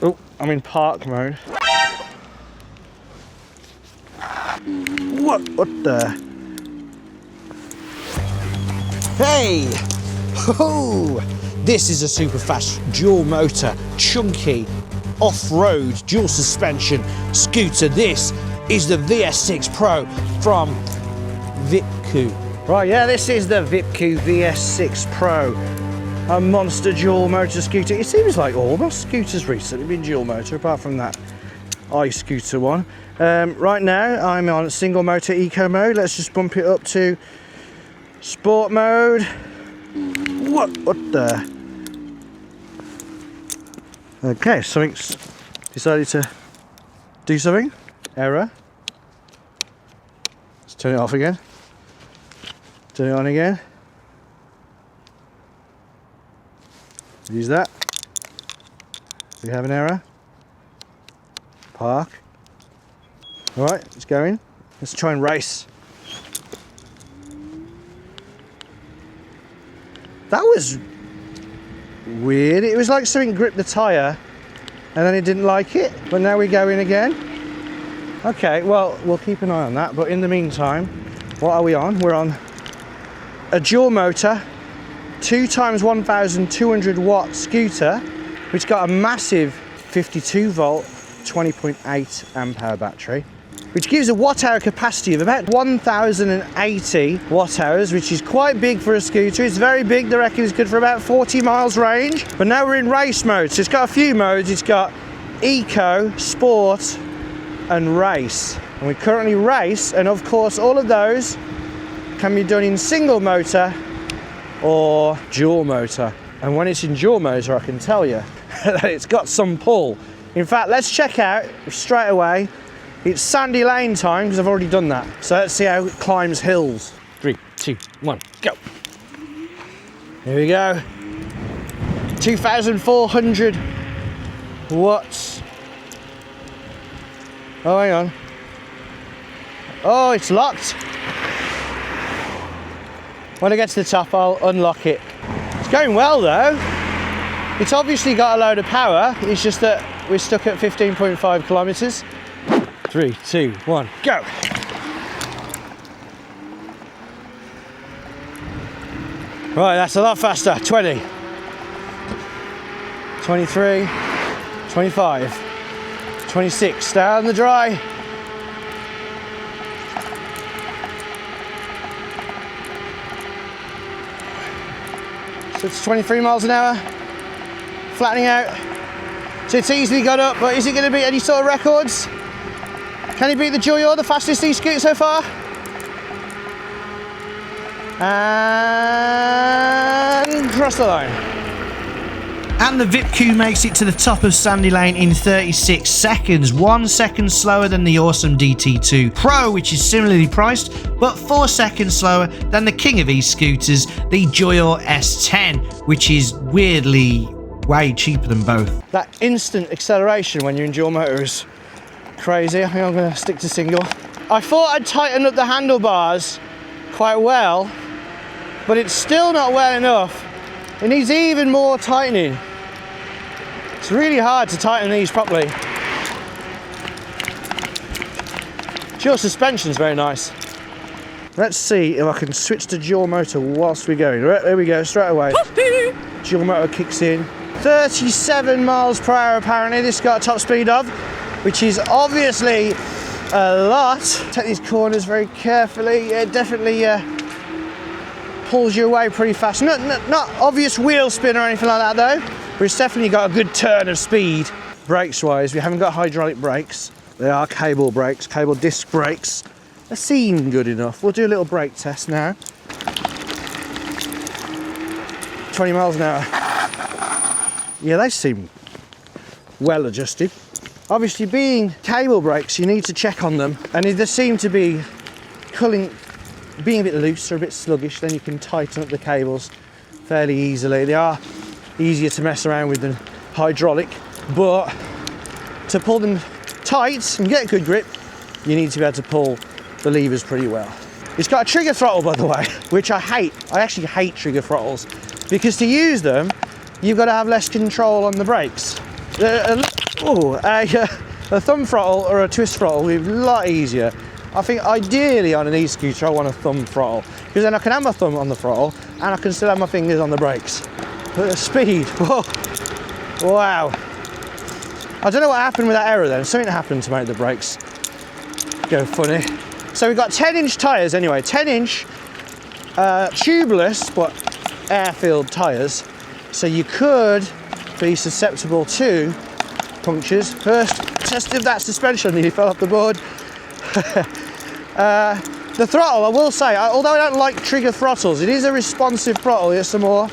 Oh, I'm in park mode. What the? Hey! Oh, this is a super fast dual motor, chunky, off-road, dual suspension scooter. This is the VS6 Pro from Vipcoo. Right, yeah, this is the Vipcoo VS6 Pro. A monster dual motor scooter. It seems like all my scooters recently been dual motor, apart from that iScooter one. Right now, I'm on single motor eco mode. Let's just bump it up to sport mode. What the? Okay, something's decided to do something. Error. Let's turn it off again. Turn it on again. Use that. We have an error. Park. All right, it's going. Let's try and race. That was weird. It was like something gripped the tyre and then it didn't like it, but now we go in again. Okay, well, we'll keep an eye on that, but in the meantime, what are we on? We're on a dual motor, 2x 1200 watt scooter, which got a massive 52 volt, 20.8 amp hour battery, which gives a watt hour capacity of about 1080 watt hours, which is quite big for a scooter. It's very big. They reckon it's good for about 40 miles range. But now we're in race mode, so it's got a few modes. It's got eco, sport, and race. And we currently race, and of course all of those can be done in single motor or dual motor. And when it's in dual motor, I can tell you that it's got some pull. In fact, let's check out straight away. It's Sandy Lane time, because I've already done that. So let's see how it climbs hills. 3, 2, 1, go. Here we go. 2,400 watts. Oh, hang on. Oh, it's locked. When I get to the top, I'll unlock it. It's going well though. It's obviously got a load of power. It's just that we're stuck at 15.5 kilometers. 3, 2, 1, go! Right, that's a lot faster. 20, 23, 25, 26. Stay out on the dry. So it's 23 miles an hour. Flattening out. So it's easily got up, but is it going to beat any sort of records? Can he beat the DYU, the fastest e-scooter so far? And cross the line. And the Vipcoo makes it to the top of Sandy Lane in 36 seconds, 1 second slower than the awesome DT2 Pro, which is similarly priced, but 4 seconds slower than the king of e-scooters, the DYU S10, which is weirdly way cheaper than both. That instant acceleration when you're in dual motor is crazy. I think I'm going to stick to single. I thought I'd tighten up the handlebars quite well, but it's still not well enough. It needs even more tightening. It's really hard to tighten these properly. Dual suspension's very nice. Let's see if I can switch to dual motor whilst we're going. Right, there we go, straight away. Dual motor kicks in. 37 miles per hour apparently this got a top speed of, which is obviously a lot. Take these corners very carefully. It definitely pulls you away pretty fast. Not obvious wheel spin or anything like that though, but it's definitely got a good turn of speed. Brakes wise, we haven't got hydraulic brakes. They are cable brakes, cable disc brakes. They seem good enough. We'll do a little brake test now. 20 miles an hour. Yeah, they seem well adjusted. Obviously, being cable brakes, you need to check on them, and if they seem to be being a bit loose or a bit sluggish, then you can tighten up the cables fairly easily. They are easier to mess around with than hydraulic, but to pull them tight and get a good grip, you need to be able to pull the levers pretty well. It's got a trigger throttle, by the way, which I hate. I actually hate trigger throttles, because to use them, you've got to have less control on the brakes. Oh, a thumb throttle or a twist throttle would be a lot easier. I think ideally on an e-scooter I want a thumb throttle, because then I can have my thumb on the throttle and I can still have my fingers on the brakes. But the speed, whoa, wow. I don't know what happened with that error then. Something happened to make the brakes go funny. So we've got 10-inch tyres anyway, 10-inch tubeless but air-filled tyres. So you could be susceptible to punctures. First test of that suspension, nearly fell off the board. The throttle, I will say, although I don't like trigger throttles, it is a responsive throttle. Here's some more.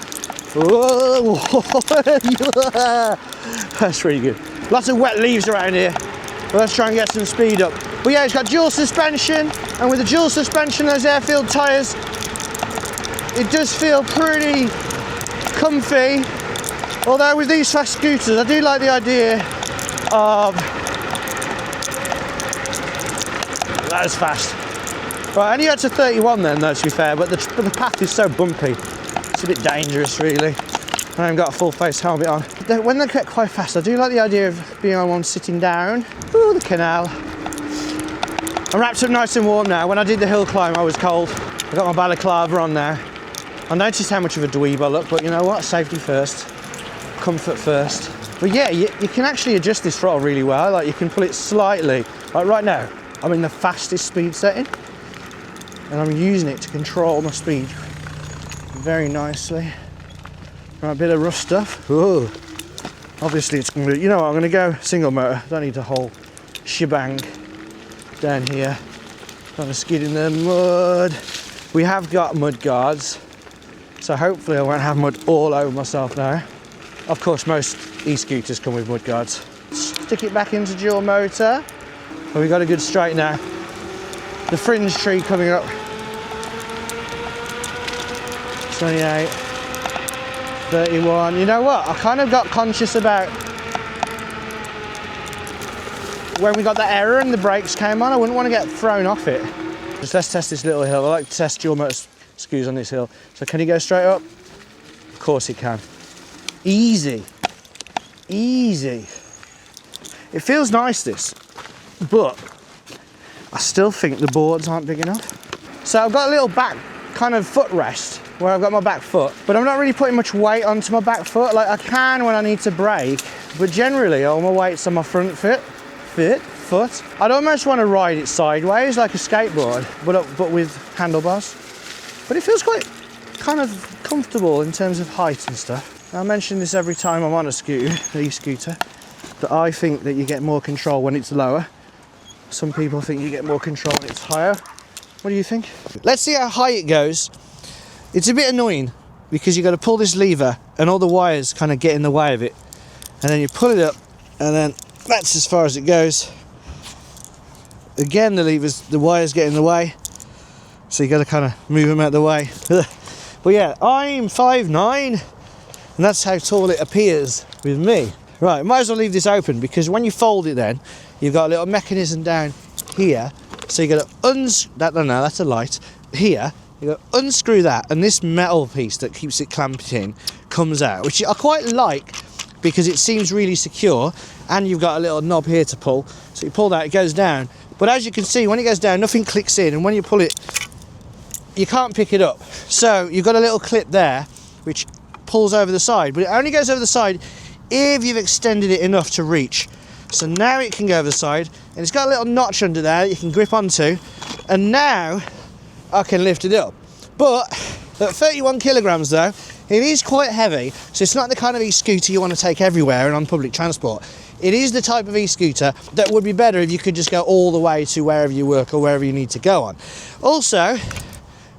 That's really good. Lots of wet leaves around here. But let's try and get some speed up. But yeah, it's got dual suspension, and with the dual suspension, those air-filled tyres, it does feel pretty comfy. Although with these fast scooters, I do like the idea of... That was fast. Right, I only got to 31 then, though, to be fair, but the path is so bumpy. It's a bit dangerous, really. I haven't got a full face helmet on. When they get quite fast, I do like the idea of being on one sitting down. Ooh, the canal. I'm wrapped up nice and warm now. When I did the hill climb, I was cold. I've got my balaclava on now. I noticed how much of a dweeb I look, but you know what? Safety first, comfort first. But yeah, you can actually adjust this throttle really well. Like, you can pull it slightly. Like right now, I'm in the fastest speed setting, and I'm using it to control my speed very nicely. Right, a bit of rough stuff. Ooh. Obviously it's going to be, you know what, I'm going to go single motor. Don't need the whole shebang down here. Trying to skid in the mud. We have got mud guards, so hopefully I won't have mud all over myself now. Of course, most e-scooters come with mud guards. Stick it back into dual motor. Well, we got a good straight now. The fringe tree coming up. 28. 31. You know what? I kind of got conscious about when we got that error and the brakes came on. I wouldn't want to get thrown off it. Just let's test this little hill. I like to test dual motor scooters on this hill. So can he go straight up? Of course he can. Easy. Easy. It feels nice, this, but I still think the boards aren't big enough. So I've got a little back kind of footrest where I've got my back foot, but I'm not really putting much weight onto my back foot. Like, I can when I need to brake, but generally all my weight's on my front foot. I'd almost want to ride it sideways like a skateboard, but with handlebars. But it feels quite kind of comfortable in terms of height and stuff. I mention this every time I'm on a scooter, an e-scooter, that I think that you get more control when it's lower. Some people think you get more control when it's higher. What do you think? Let's see how high it goes. It's a bit annoying because you've got to pull this lever and all the wires kind of get in the way of it. And then you pull it up and then that's as far as it goes. Again, the wires get in the way. So you got to kind of move them out of the way. But yeah, I'm 5'9", and that's how tall it appears with me. Right, might as well leave this open because when you fold it then, you've got a little mechanism down here. So you got to that's a light. Here, you got to unscrew that, and this metal piece that keeps it clamped in comes out, which I quite like because it seems really secure, and you've got a little knob here to pull. So you pull that, it goes down. But as you can see, when it goes down, nothing clicks in, and when you pull it, you can't pick it up. So you've got a little clip there, which pulls over the side, but it only goes over the side if you've extended it enough to reach. So now it can go over the side, and it's got a little notch under there that you can grip onto, and now I can lift it up. But at 31 kilograms though, it is quite heavy, so it's not the kind of e-scooter you want to take everywhere and on public transport. It is the type of e-scooter that would be better if you could just go all the way to wherever you work or wherever you need to go on. Also,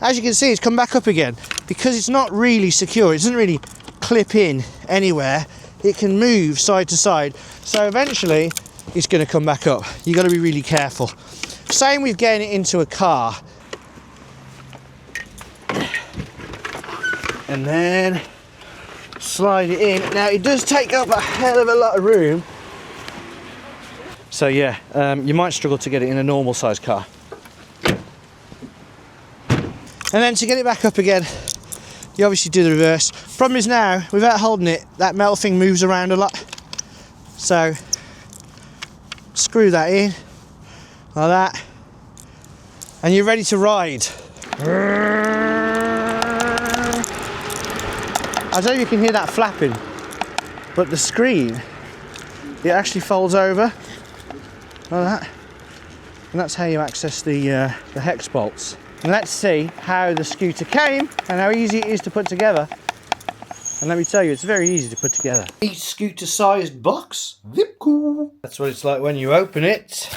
as you can see, it's come back up again because it's not really secure. It doesn't really clip in anywhere. It can move side to side, so eventually it's going to come back up. You've got to be really careful. Same with getting it into a car. And then slide it in. Now it does take up a hell of a lot of room. So yeah, you might struggle to get it in a normal size car. And then to get it back up again, you obviously do the reverse. Problem is now, without holding it, that metal thing moves around a lot. So screw that in, like that, and you're ready to ride. I don't know if you can hear that flapping, but the screen, it actually folds over, like that, and that's how you access the hex bolts. And let's see how the scooter came and how easy it is to put together. And let me tell you, it's very easy to put together. A scooter-sized box, Vipcoo. That's what it's like when you open it.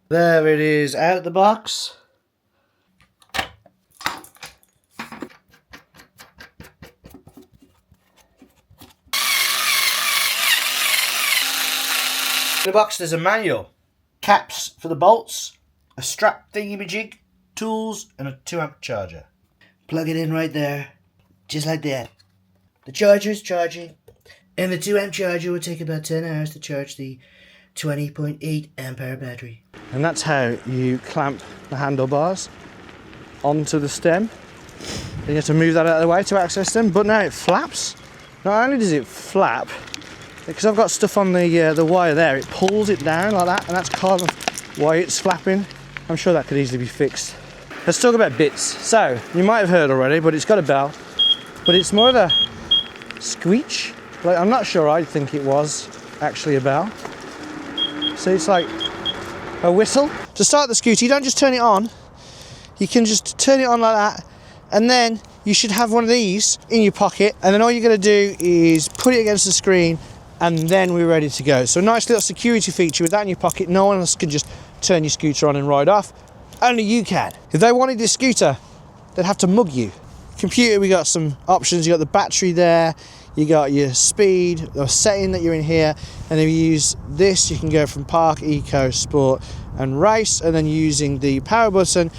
There it is, out the box. In the box there's a manual, caps for the bolts, a strap thingy-majig, tools, and a 2-amp charger. Plug it in right there, just like that. The charger is charging, and the 2-amp charger will take about 10 hours to charge the 20.8 ampere battery. And that's how you clamp the handlebars onto the stem. And you have to move that out of the way to access them, but now it flaps. Not only does it flap, because I've got stuff on the wire there, it pulls it down like that, and that's kind of why it's flapping. I'm sure that could easily be fixed. Let's talk about bits. So, you might have heard already, but it's got a bell, but it's more of a squeak. Like, I'm not sure, I think it was actually a bell. So it's like a whistle. To start the scooter, you don't just turn it on, you can just turn it on like that, and then you should have one of these in your pocket, and then all you're gonna do is put it against the screen, and then we're ready to go. So a nice little security feature with that in your pocket. No one else can just turn your scooter on and ride off. Only you can. If they wanted this scooter, they'd have to mug you. Computer, we got some options. You got the battery there, you got your speed, the setting that you're in here, and if you use this, you can go from park, eco, sport, and race, and then using the power button,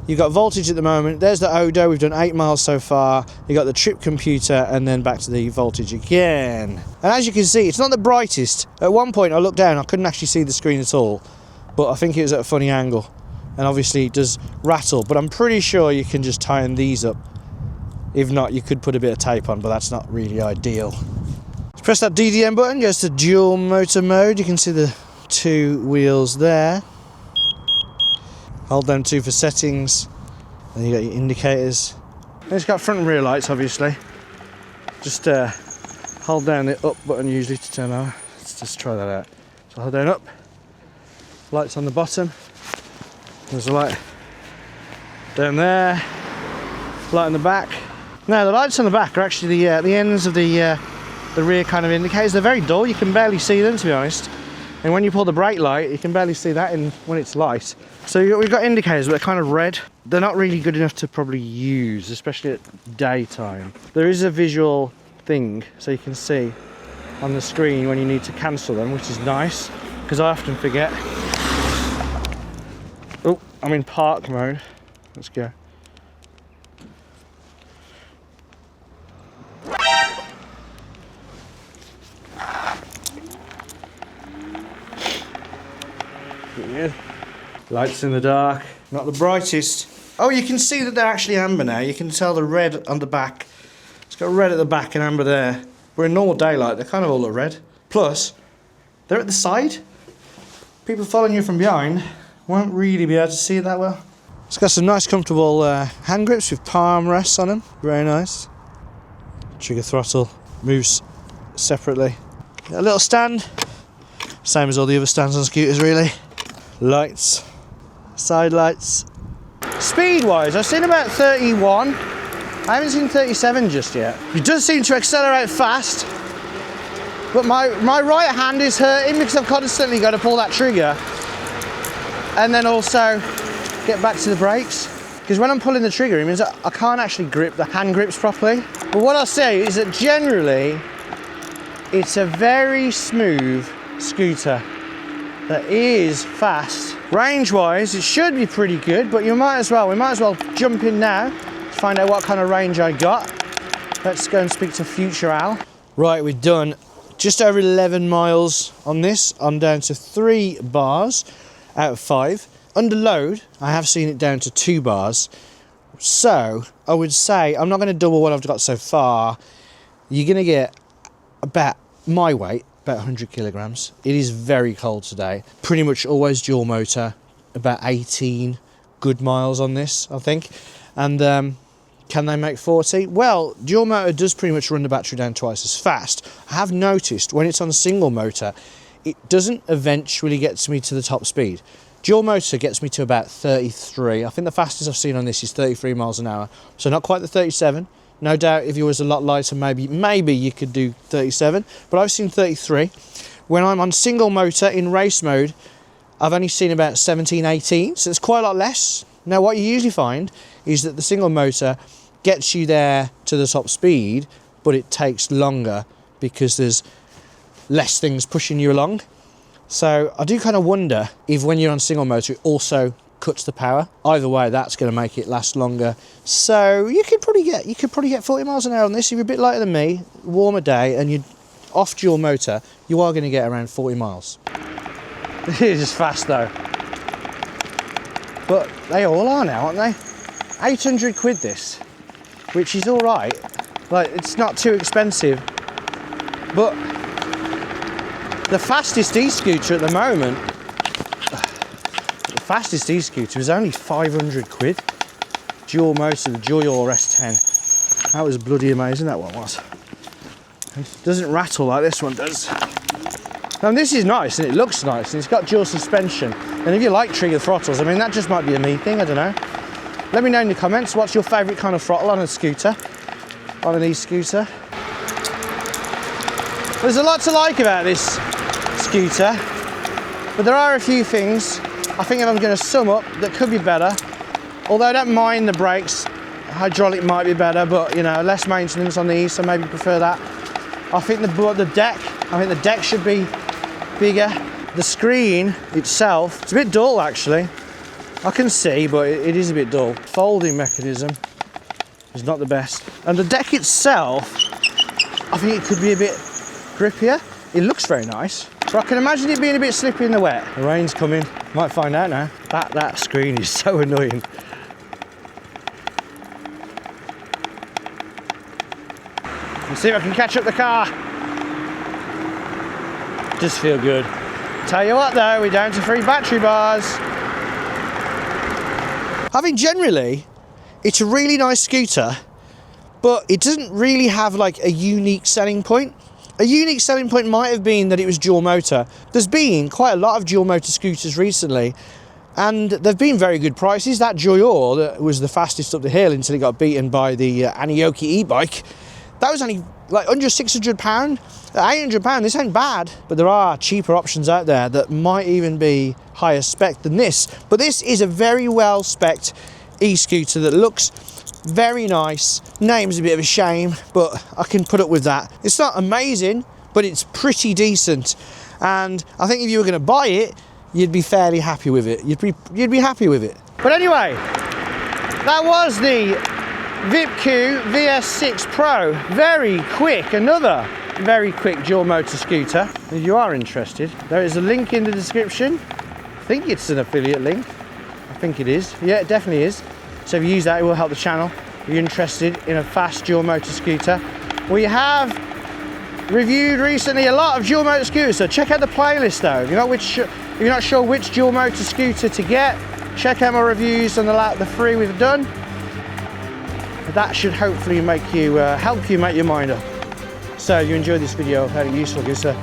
you've got voltage at the moment. There's the odo, we've done 8 miles so far. You got the trip computer, and then back to the voltage again. And as you can see, it's not the brightest. At one point I looked down, I couldn't actually see the screen at all, but I think it was at a funny angle. And obviously it does rattle, but I'm pretty sure you can just tighten these up. If not, you could put a bit of tape on, but that's not really ideal. Press that DDM button, goes to dual motor mode. You can see the 2 wheels there. Hold them 2 for settings, and you got your indicators. And it's got front and rear lights, obviously. Just hold down the up button usually to turn on. Let's just try that out. So hold down up, lights on the bottom. There's a light down there, light on the back. Now the lights on the back are actually the ends of the rear kind of indicators. They're very dull, you can barely see them, to be honest. And when you pull the brake light, you can barely see that when it's light. So we've got indicators, but they're kind of red. They're not really good enough to probably use, especially at daytime. There is a visual thing, so you can see on the screen when you need to cancel them, which is nice, because I often forget. Oh, I'm in park mode. Let's go. Yeah. Lights in the dark, not the brightest. Oh, you can see that they're actually amber now. You can tell the red on the back. It's got red at the back and amber there. We're in normal daylight, they're kind of all look red. Plus, they're at the side. People following you from behind won't really be able to see it that well. It's got some nice comfortable hand grips with palm rests on them. Very nice. Trigger throttle moves separately. Got a little stand. Same as all the other stands on scooters, really. Lights. Side lights. Speed wise, I've seen about 31. I haven't seen 37 just yet. It does seem to accelerate fast, but my right hand is hurting because I've constantly got to pull that trigger and then also get back to the brakes. Because when I'm pulling the trigger, it means that I can't actually grip the hand grips properly. But what I'll say is that generally, it's a very smooth scooter that is fast. Range-wise, it should be pretty good, but we might as well jump in now to find out what kind of range I got. Let's go and speak to Future Al. Right, we've done just over 11 miles on this. I'm down to 3 bars out of 5. Under load, I have seen it down to 2 bars. So, I would say, I'm not going to double what I've got so far. You're going to get about my weight about 100 kilograms. It is very cold today. Pretty much always dual motor, about 18 good miles on this, I think. And can they make 40? Well, dual motor does pretty much run the battery down twice as fast. I have noticed when it's on a single motor, it doesn't eventually get to me to the top speed. Dual motor gets me to about 33. I think the fastest I've seen on this is 33 miles an hour. So not quite the 37. No doubt if you was a lot lighter, maybe you could do 37, but I've seen 33. When I'm on single motor in race mode, I've only seen about 17, 18, so it's quite a lot less. Now what you usually find is that the single motor gets you there to the top speed, but it takes longer because there's less things pushing you along. So I do kind of wonder if when you're on single motor, it also cuts the power. Either way, that's going to make it last longer. So you could probably get 40 miles an hour on this if you're a bit lighter than me, warmer day, and you're off dual motor, you are going to get around 40 miles. It is fast though. But they all are now, aren't they? 800 quid this, which is all right. Like, it's not too expensive, but the fastest e-scooter at the moment, the fastest e-scooter is only 500 quid. Dual motor, the DYU S10. That was bloody amazing, that one was. It doesn't rattle like this one does. And this is nice, and it looks nice, and it's got dual suspension. And if you like trigger throttles, I mean, that just might be a me thing, I don't know. Let me know in the comments, what's your favourite kind of throttle on a scooter, on an e-scooter? There's a lot to like about this scooter, but there are a few things I think if I'm going to sum up that could be better. Although I don't mind the brakes, hydraulic might be better, but you know, less maintenance on these, so maybe prefer that. I think the deck should be bigger. The screen itself, it's a bit dull actually. I can see, but it is a bit dull. Folding mechanism is not the best. And the deck itself, I think it could be a bit grippier. It looks very nice, but I can imagine it being a bit slippy in the wet. The rain's coming, might find out now. That screen is so annoying. Let's see if I can catch up the car. Does feel good. Tell you what though, we're down to 3 battery bars. I think generally, it's a really nice scooter, but it doesn't really have like a unique selling point. A unique selling point might have been that it was dual motor. There's been quite a lot of dual motor scooters recently, and they've been very good prices. That DYU that was the fastest up the hill until it got beaten by the Anioki e-bike. That was only like under £600. £800, this ain't bad, but there are cheaper options out there that might even be higher spec than this. But this is a very well spec'd e-scooter that looks very nice. Name's a bit of a shame, but I can put up with that. It's not amazing, but it's pretty decent. And I think if you were going to buy it, you'd be fairly happy with it. You'd be happy with it. But anyway, that was the Vipcoo VS6 Pro. Very quick, another very quick dual motor scooter. If you are interested, there is a link in the description. I think it's an affiliate link. I think it is. Yeah, it definitely is. So if you use that, it will help the channel. If you're interested in a fast dual motor scooter, we have reviewed recently a lot of dual motor scooters. So check out the playlist though. If you're not sure which dual motor scooter to get, check out my reviews on the 3 we've done. That should hopefully make you help you make your mind up. So if you enjoyed this video, found it useful, give us a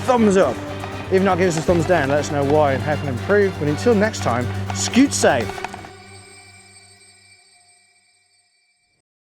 thumbs up. If not, give us a thumbs down, let us know why and how can improve. But until next time, scoot safe.